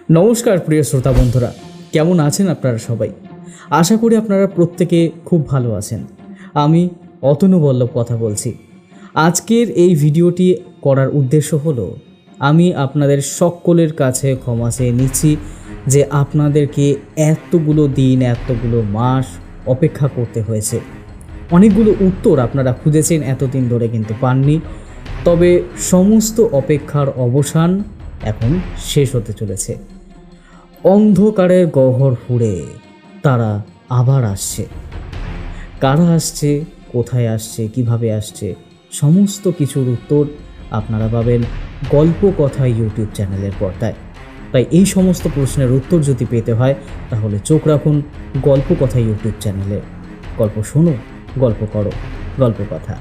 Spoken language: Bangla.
নমস্কার প্রিয় শ্রোতা বন্ধুরা, কেমন আছেন আপনারা সবাই? আশা করি আপনারা প্রত্যেকে খুব ভালো আছেন। আমি অতনু বল্লভ কথা বলছি। আজকের এই ভিডিওটি করার উদ্দেশ্য হলো আমি আপনাদের সকলের কাছে ক্ষমা চেয়ে নিচ্ছি যে আপনাদেরকে এতগুলো দিন এতগুলো মাস অপেক্ষা করতে হয়েছে। অনেকগুলো উত্তর আপনারা খুঁজেছেন এতদিন ধরে কিন্তু পাননি। তবে সমস্ত অপেক্ষার অবসান এখন শেষ হতে চলেছে। অন্ধকারের গহ্বর ফুঁড়ে তারা আবার আসছে। কারা আসছে, কোথায় আসছে, কিভাবে আসছে, সমস্ত কিছুর উত্তর আপনারা পাবেন গল্প কথা ইউটিউব চ্যানেলের পর্দায়। তাই এই সমস্ত প্রশ্নের উত্তর যদি পেতে হয় তাহলে চোখ রাখুন গল্প কথা ইউটিউব চ্যানেলে। গল্প শোনো, গল্প করো, গল্প কথা।